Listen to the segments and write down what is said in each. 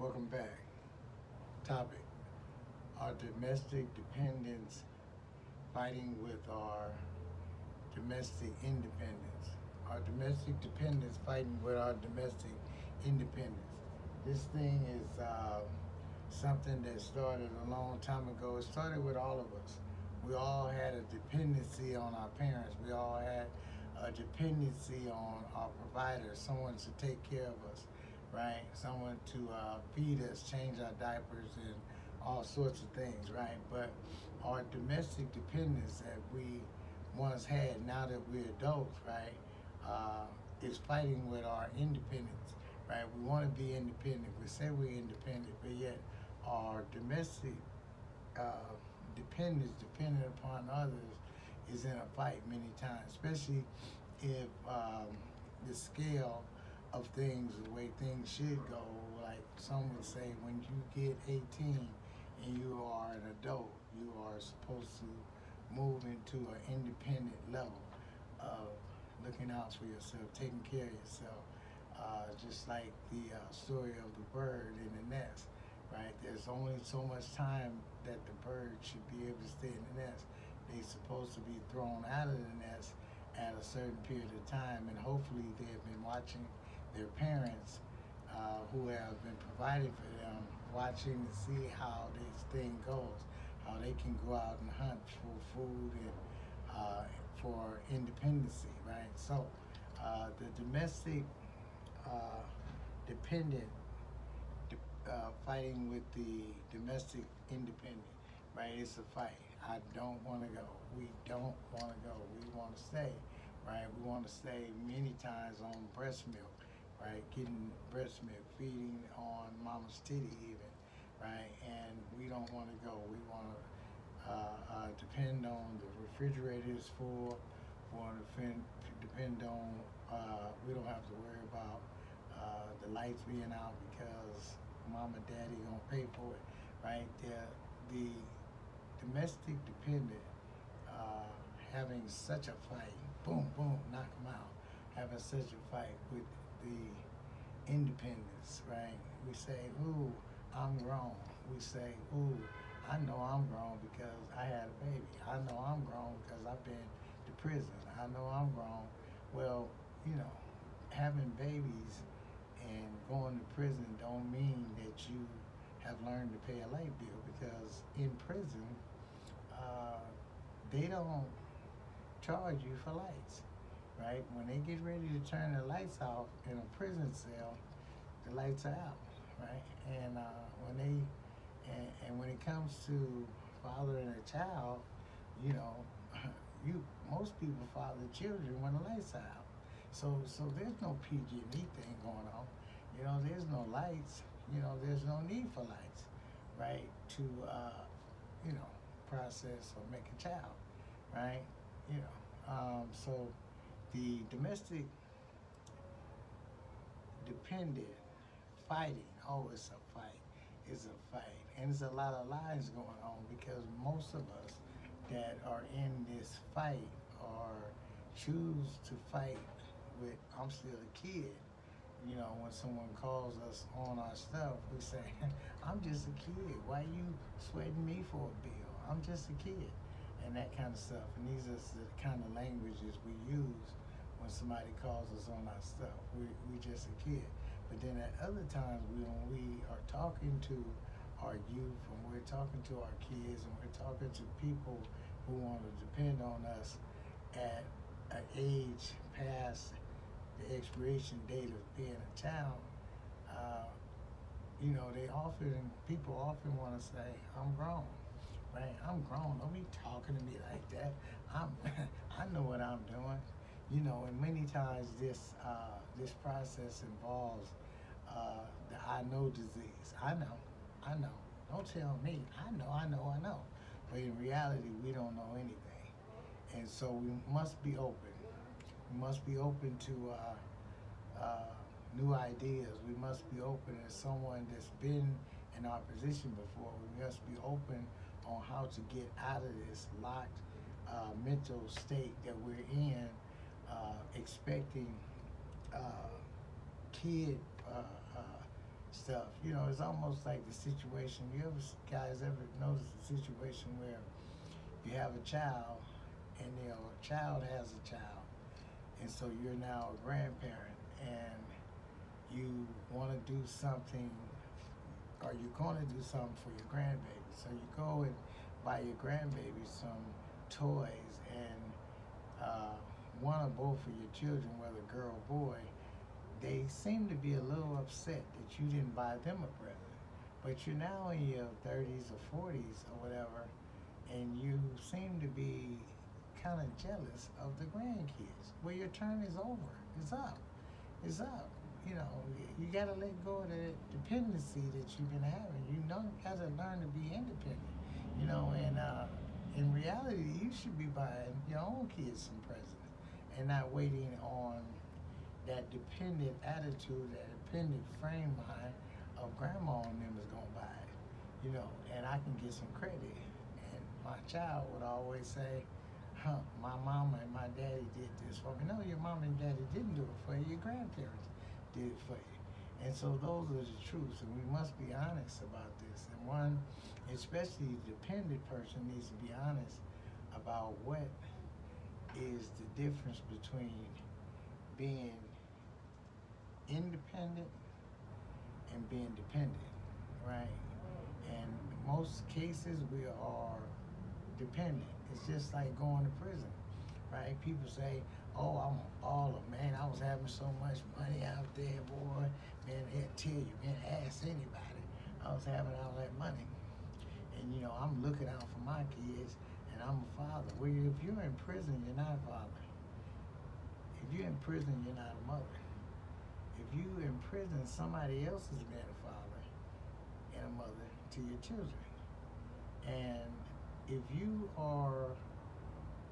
Welcome back. Topic: Our domestic dependence fighting with our domestic independence. Our domestic dependence fighting with our domestic independence. This thing is something that started a long time ago. It started with all of us. We all had a dependency on our parents. We all had a dependency on our provider, someone to take care of us, right? Someone to feed us, change our diapers, and all sorts of things, right? But our domestic dependence that we once had, now that we're adults, right, uh, is fighting with our independence, right? We want to be independent. We say we're independent, but yet our domestic uh, dependence, dependent upon others, is in a fight many times, especially if the scale of things, the way things should go, like some would say, when you get 18 and you are an adult, you are supposed to move into an independent level of looking out for yourself, taking care of yourself. Just like the story of the bird in the nest, right? There's only so much time that the bird should be able to stay in the nest. They're supposed to be thrown out of the nest at a certain period of time, and hopefully they have been watching their parents who have been providing for them, watching to see how this thing goes, how they can go out and hunt for food and for independency, right? So the domestic uh, dependent fighting with the domestic independent, right? It's a fight. I don't want to go. We don't want to go. We want to stay, right? We want to stay many times on breast milk, right? Getting breast milk, feeding on mama's titty even, right? And we don't want to go. We want to depend on the refrigerator is full. We want to depend on, we don't have to worry about the lights being out because mom and daddy gonna pay for it, right? The domestic dependent uh, having such a fight, boom, boom, knock them out, having such a fight with the independence, right? We say, ooh, I'm grown. We say, ooh, I know I'm grown because I had a baby. I know I'm grown because I've been to prison. I know I'm grown. Well, you know, having babies and going to prison don't mean that you have learned to pay a light bill, because in prison uh, they don't charge you for lights, right? When they get ready to turn the lights off in a prison cell, the lights are out, right? And when it comes to fathering a child, you know, you most people father children when the lights are out. So there's no PG&E thing going on. You know, there's no lights. You know, there's no need for lights, right? To you know, process or make a child, right? You know, so the domestic dependent fighting. Oh, it's a fight. It's a fight. And there's a lot of lies going on because most of us that are in this fight or choose to fight with, I'm still a kid. You know, when someone calls us on our stuff, we say, I'm just a kid. Why you sweating me for a bill? I'm just a kid. And that kind of stuff. And these are the kind of languages we use when somebody calls us on our stuff. We just a kid. But then at other times when we are talking to our youth and we're talking to our kids and we're talking to people who want to depend on us at an age past the expiration date of being a child, uh, you know, people often want to say, I'm grown, right? I'm grown. Don't be talking to me like that. I'm, I know what I'm doing. You know, and many times this process involves the I know disease. I know. Don't tell me. I know. But in reality, we don't know anything. And so we must be open. We must be open to uh, new ideas. We must be open as someone that's been in our position before. We must be open on how to get out of this locked mental state that we're in, expecting uh, kid uh, uh, stuff. You know, it's almost like the situation. You ever guys ever notice a situation where you have a child, and a child has a child, and so you're now a grandparent, and you want to do something, or you're going to do something for your grandbaby. So you go and buy your grandbaby some toys, and one or both of your children, whether girl or boy, they seem to be a little upset that you didn't buy them a present. But you're now in your 30s or 40s or whatever, and you seem to be kind of jealous of the grandkids. Well, your turn is over. It's up. It's up. You know, you got to let go of the dependency that you've been having. You know, you got to learn to be independent. You know, and in reality, you should be buying your own kids some presents and not waiting on that dependent attitude, that dependent frame mind of grandma and them is gonna buy it, you know, and I can get some credit. And my child would always say, my mama and my daddy did this for me. No, your mama and daddy didn't do it for you, your grandparents did it for you. And so those are the truths, and we must be honest about this. And one, especially the dependent person, needs to be honest about what is the difference between being independent and being dependent, right? And in most cases, we are dependent. It's just like going to prison, right? People say, oh, I'm a baller, man. I was having so much money out there, boy. Man, they'll tell you, man, ask anybody. I was having all that money. And, you know, I'm looking out for my kids, and I'm a father. Well, if you're in prison, you're not a father. If you're in prison, you're not a mother. If you in prison, somebody else is being a father and a mother to your children. And if you are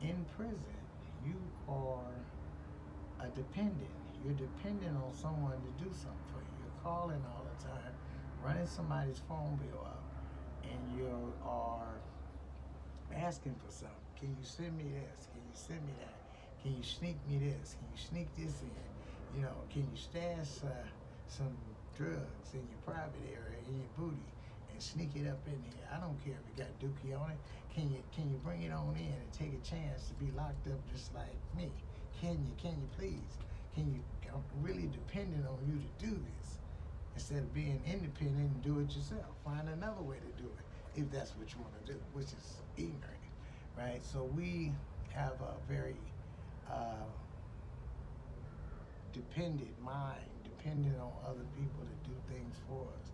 in prison, you are a dependent. You're dependent on someone to do something for you. You're calling all the time, running somebody's phone bill up, and you are asking for something. Can you send me this? Can you send me that? Can you sneak me this? Can you sneak this in? You know, can you stash some drugs in your private area, in your booty, and sneak it up in here? I don't care if it got dookie on it. Can you bring it on in and take a chance to be locked up just like me? Can you please? I'm really dependent on you to do this instead of being independent and do it yourself. Find another way to do it if that's what you want to do, which is ignorant, right? So we have a very dependent mind, dependent on other people to do things for us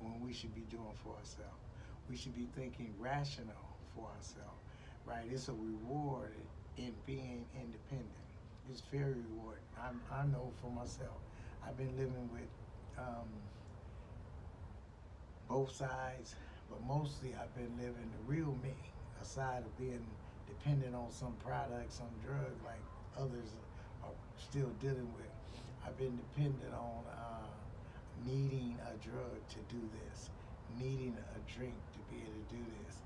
when we should be doing for ourselves. We should be thinking rational for ourselves, right? It's a reward in being independent. It's very rewarding. I know for myself. I've been living with both sides, but mostly I've been living the real me, aside of being dependent on some product, some drug like others are still dealing with. I've been dependent on needing a drug to do this, needing a drink to be able to do this,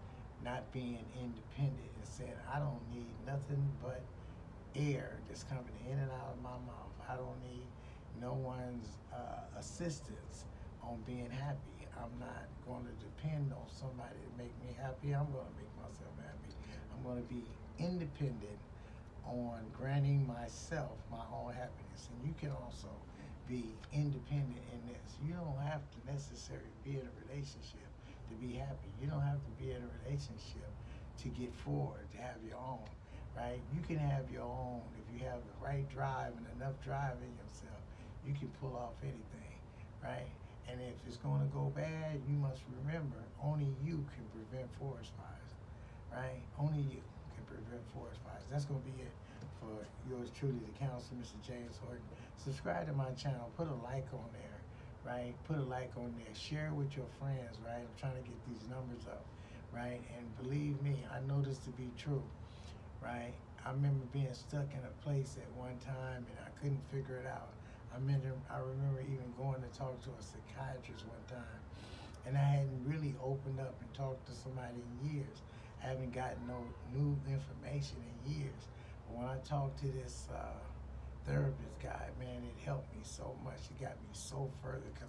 not being independent and saying, I don't need nothing but air that's coming in and out of my mouth. I don't need no one's assistance on being happy. I'm not going to depend on somebody to make me happy. I'm going to make myself happy. I'm going to be independent on granting myself my own happiness. And you can also be independent in this. You don't have to necessarily be in a relationship to be happy. You don't have to be in a relationship to get forward, to have your own, right? You can have your own if you have the right drive and enough drive in yourself. You can pull off anything, right? And if it's going to go bad, you must remember only you can prevent forest fires, right? Only you can prevent forest fires. That's going to be it for yours truly, the counselor, Mr. James Horton. Subscribe to my channel. Put a like on there, right? Put a like on there. Share it with your friends, right? I'm trying to get these numbers up, right? And believe me, I know this to be true, right? I remember being stuck in a place at one time and I couldn't figure it out. I remember even going to talk to a psychiatrist one time, and I hadn't really opened up and talked to somebody in years. I haven't gotten no new information in years. But when I talked to this therapist guy, man, it helped me so much. It got me so further because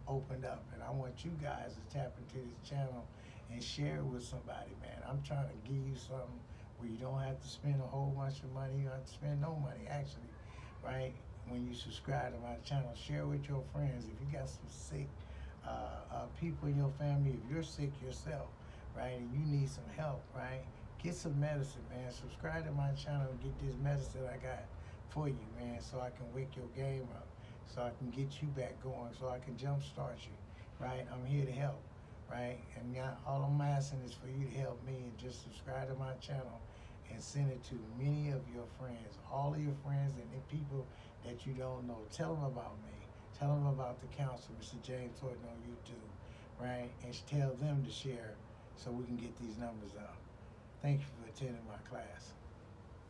opened up, and I want you guys to tap into this channel and share it with somebody, man. I'm trying to give you something where you don't have to spend a whole bunch of money. You don't have to spend no money, actually, right? When you subscribe to my channel, share with your friends. If you got some sick people in your family, if you're sick yourself, right, and you need some help, right, get some medicine, man. Subscribe to my channel and get this medicine I got for you, man, so I can wake your game up, so I can get you back going, so I can jumpstart you, right? I'm here to help, right? And now all I'm asking is for you to help me and just subscribe to my channel and send it to many of your friends, all of your friends and the people that you don't know. Tell them about me. Tell them about the council, Mr. James Horton on YouTube, right? And tell them to share so we can get these numbers up. Thank you for attending my class.